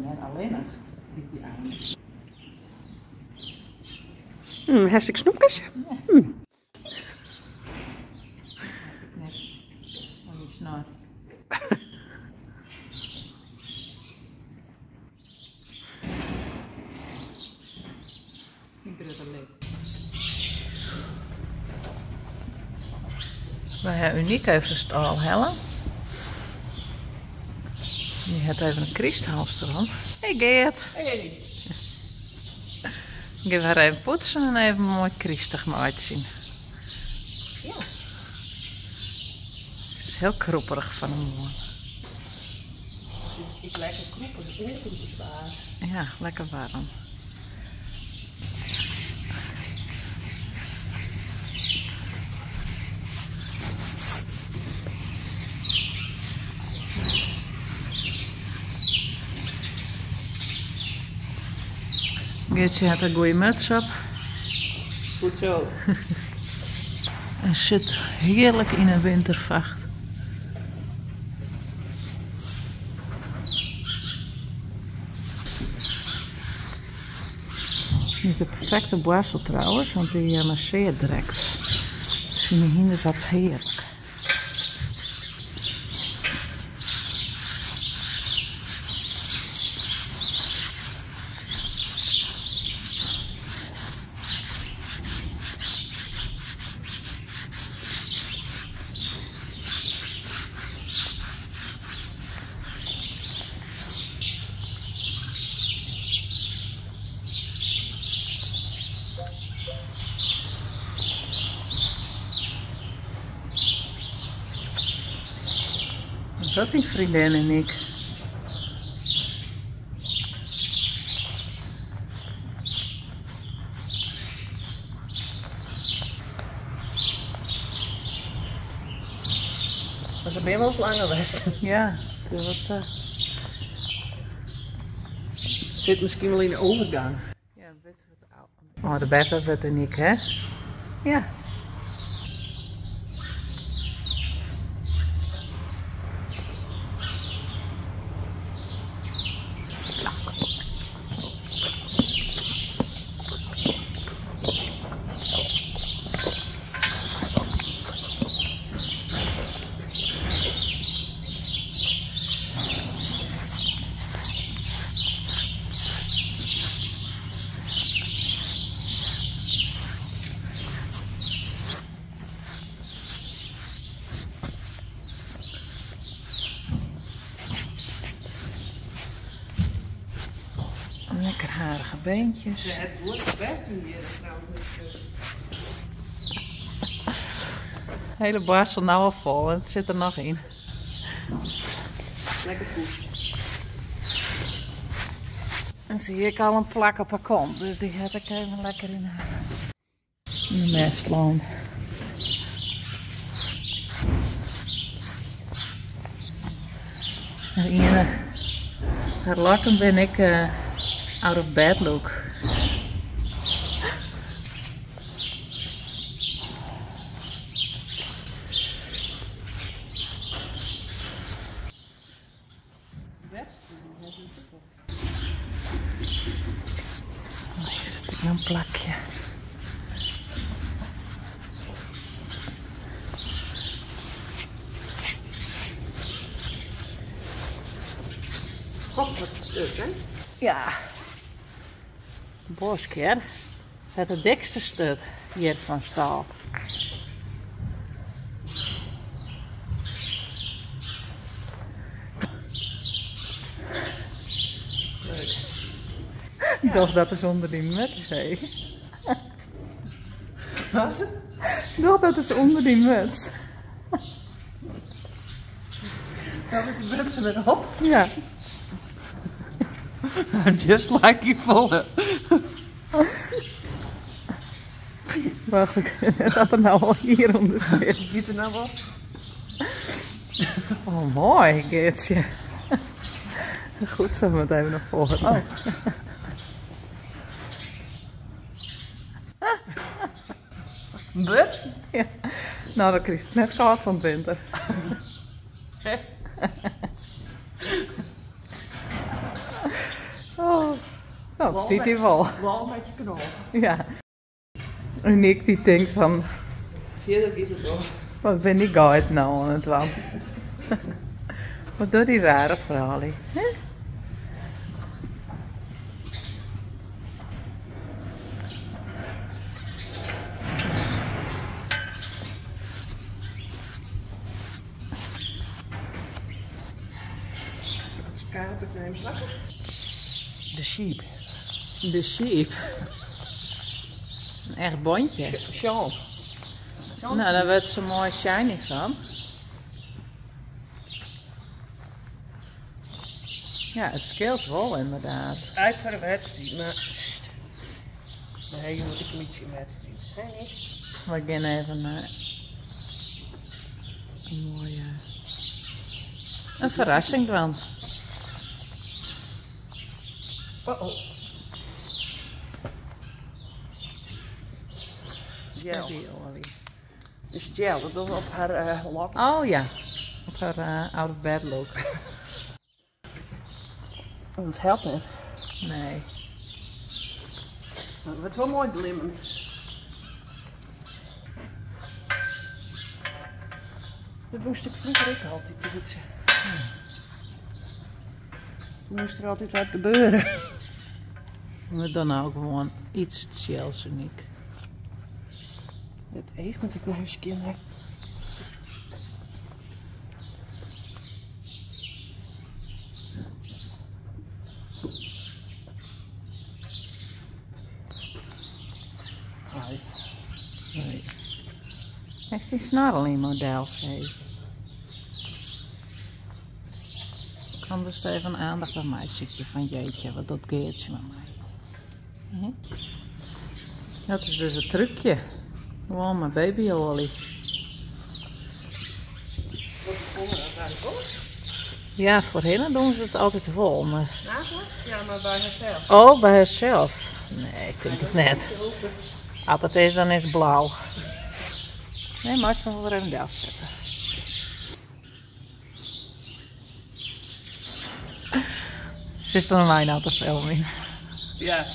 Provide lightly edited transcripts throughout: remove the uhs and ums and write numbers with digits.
net alleen nog die aan. Hartstikke snoepjes. Ja. Net van die snor. Ik doe het alleen. Wij hebben uniek even stal Helen. Die heeft even een kriesthalster aan. Hey Geert. Hey. Ik ga haar even poetsen en even mooi kriestig uitzien. Ja. Het is heel kropperig van hem mooi. Het is lekker kroepig, ongelooflijk zwaar. Ja, lekker warm. Geertje had een goede muts op. Goed zo. En zit heerlijk in een wintervacht. Niet de perfecte borstel trouwens, want die masseert direct. Die hinder zat heerlijk. Dat die vriendin en ik. Maar ze ben wel eens langer geweest. Ja, het Zit misschien wel in de overgang. ja, een beetje wat oud. Oh, de bekker werd uniek, hè? Ja. Lekker harige beentjes. Ja, het wordt best hier trouwens. De hele borstel nou al vol en het zit er nog in. Lekker poest. En zie ik al een plak op haar kont, dus die heb ik even lekker in de mestlijn. Haar lakken ben ik out of bed look. Hier zit een plakje. God, wat een stuk, hè? Ja. Boskeer. Het dikste stuk hier van stal. Leuk. Doch, dat is onder die muts, hé. Wat? Doch, dat is onder die muts. Dan heb ik de mensen erop. Ja. Just like you volle. Wacht, ik dat er nou al hier onder zit. Giet er nou wat? Oh, mooi, Geertje. Goed zo, we het even nog voor. Oh. But? Ja. Nou, dan kreeg het net gehad van het winter. dat ziet hij wel. Wel een beetje knol. Ja. En Nick die denkt van, Verder is het wel. wat ben ik uit nou aan het wandelen? Wat doet die rare verhalen? Hè? Het schaap ik neem pakken. De sheep. De sheep. Een echt bondje. Sean. Nou, daar werd zo mooi shiny van. Ja, het scheelt wel inderdaad. Uit voor de wedstrijd, maar... Nee, je moet een beetje in wedstrijd. Nee. We gaan even naar een mooie... Een verrassing dan. Oh. Gel. Die olie. Dus gel, dat doen we op haar lok. Oh ja, op haar out of bed look. Dat helpt niet. Nee. Het wordt wel mooi glimmen. Dat moest ik vroeger ook altijd. Dan moest er altijd wat gebeuren. We doen ook gewoon iets chills uniek. Het eeg met die kluiskinderen. Nee. Echt die snarl in model geven. Anders even aandacht bij mij ziekje van jeetje, wat dat geertje met mij. Hè? Dat is dus het trucje. Gewoon mijn babyolie. Ja, voorheen doen ze het altijd vol, maar... Nagelijk? Ja, maar bij haarzelf. Oh, bij haarzelf? Nee, ik denk het net. Als het is, dan is het blauw. Nee, maar dan wel even daar zetten. Zit er een lijn aan te filmen? Ja.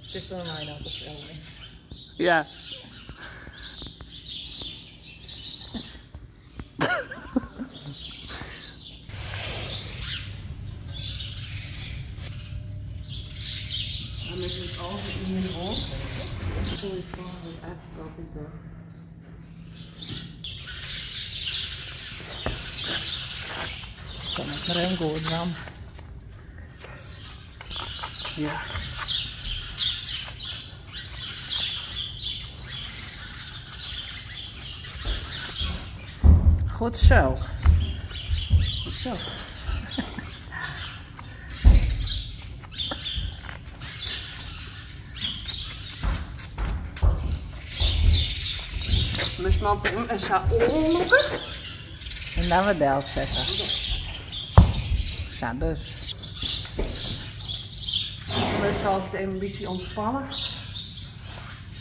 Zit er een lijn aan te filmen? Ja. Dan is het altijd in je rol. Sorry voor het eigenlijk altijd dat. Kan ik maar even goed dan. Ja. Goed zo. Goed zo. Moest man en zo omlopen. En dan weer del zetten. Zo dus. Dan moet je altijd even een beetje ontspannen.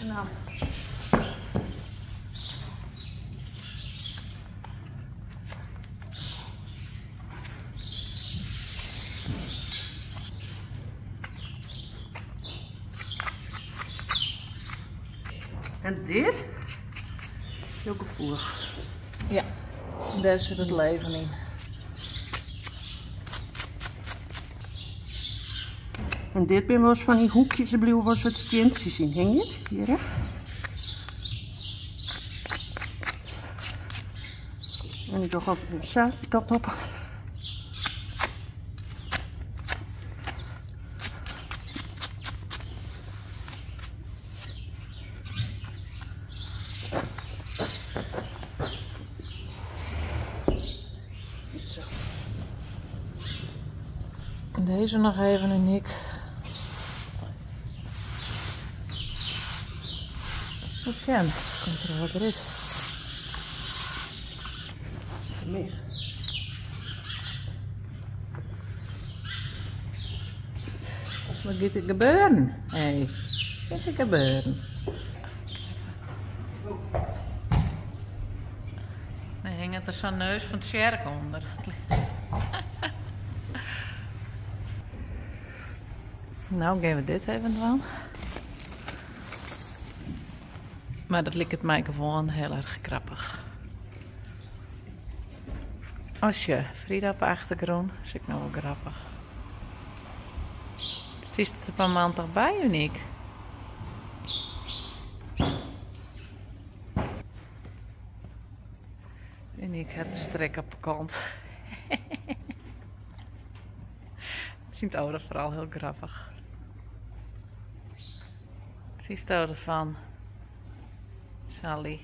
En dan. En dit? Heel gevoelig. Ja, daar zit het leven in. En dit ben was van die hoekjes, er bleven wel wat steentjes in. Hang je? Hier hè? En ik doe altijd een zaadkant op. Zo. Deze nog even en ik. Sjen, komt er wat erin. Meer. Wat gaat er gebeuren? Hé, wat gaat er gebeuren? We hangen had er zo'n neus van het sjerk onder. Nou, geven we dit even wel. Maar dat lijkt het mij gewoon heel erg grappig. Osje, Frida op de achtergrond. Dat is ik nou wel grappig. Het is er een paar maanden bij, Uniek. Uniek heeft de strik op de kant. Ik vind Oda vooral heel grappig. Wat vind je ervan, Sally?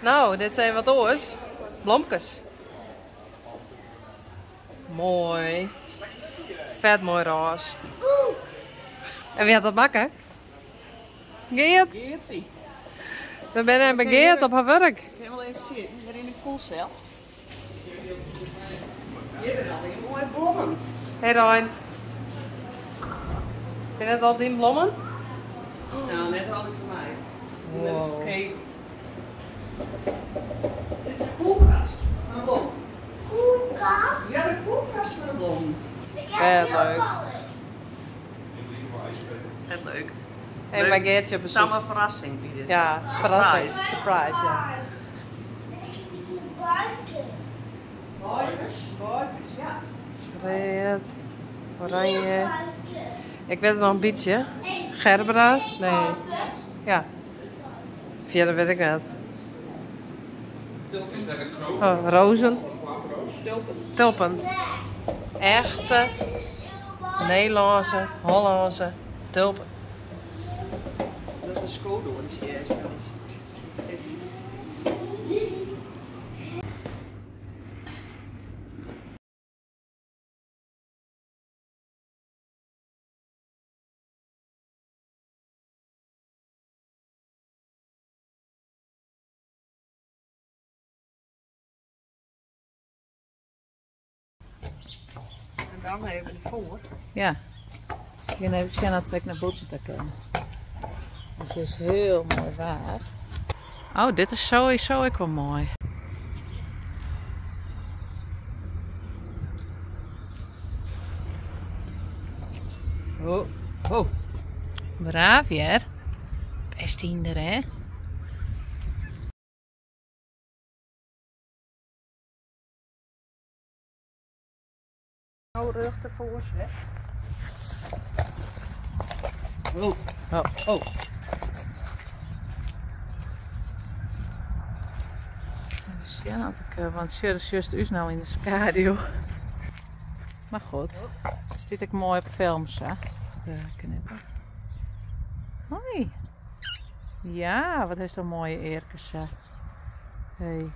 Nou, dit zijn wat oors. Blomkes. Mooi. Vet mooi roze. En wie had dat bakken? Geert? Geertje. We zijn bij Geert op haar werk. Ik wil wel even zitten. Hier in de koelcel. Hier zijn al die mooie bloemen. Hey Rijn. Vind je het al die bloemen? Nou, net al die voor mij. Wow. Oké. Dit is de koelkast van de bloem. Koelkast? Ja, de koelkast van de bloem. Vet leuk. Vet leuk. En bij Geertje op Het is bezoek. allemaal verrassing. Die dit. Ja, verrassing. Surprise, ja. Buikers, ja. Red, oranje. Ik weet het nog een beetje. Gerbera? Nee. Ja. Verder weet ik het. Oh, rozen. Tulpen. Echte Nederlandse, Hollandse tulpen. Dat is een Skodo, die zie je straks. En dan even de voor. Ja. Ik ga even zien dat we naar boven te kunnen. Het is heel mooi waar. Oh, dit is sowieso ook wel mooi. Oh. Oh. Braaf, Jer. Best hinder, hè? Nou, rug ervoor, hè. Oh. Oh. Oh. Ja, want Sjur is juist us nou in de schaduw. Maar goed, het zit ook mooi op films, hè? De knippen. Hoi. Ja, wat is dat mooie eerkes. Hey.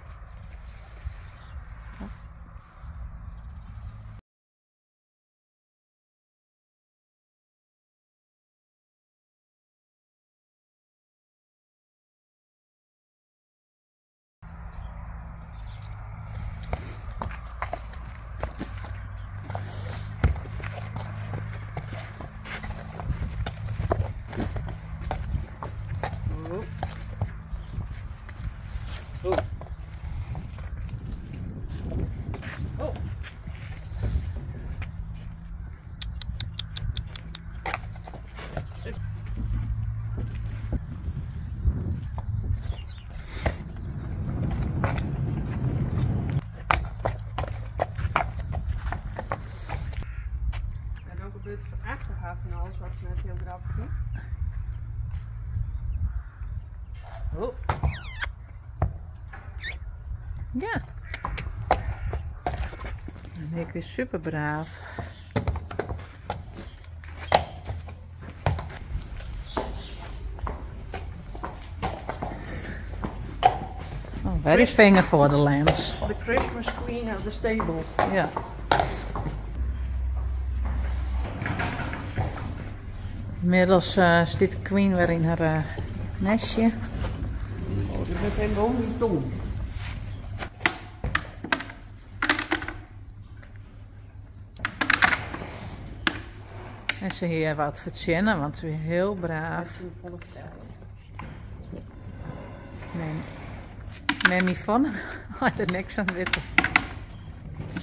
Het achterhaaf en alles wat ze net heel grappig vindt. Oh. Ja. En ik weer super braaf. Oh, very finger for the lens. The Christmas Queen of the stable. Ja. Inmiddels zit de queen weer in haar nestje. Oh, dus met hem om die tong. En ze hier wat verzinnen, want ze is heel braaf. Nee. Memmy van had er niks aan weten.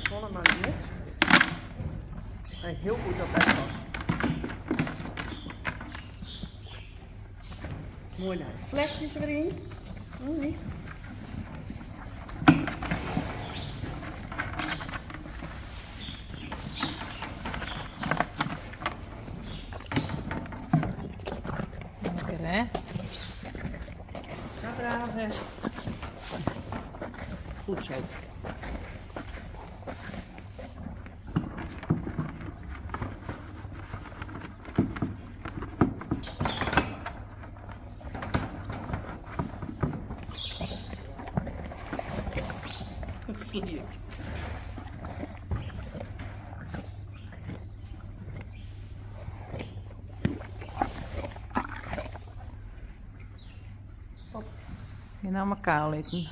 Volle maar niks. Hij heel goed op bed was. Mooi naar de vlekjes erin. Oh, niet. Lekker hè? Ga braaf, hè. Goed zo. Sliert. Je nou elkaar litten.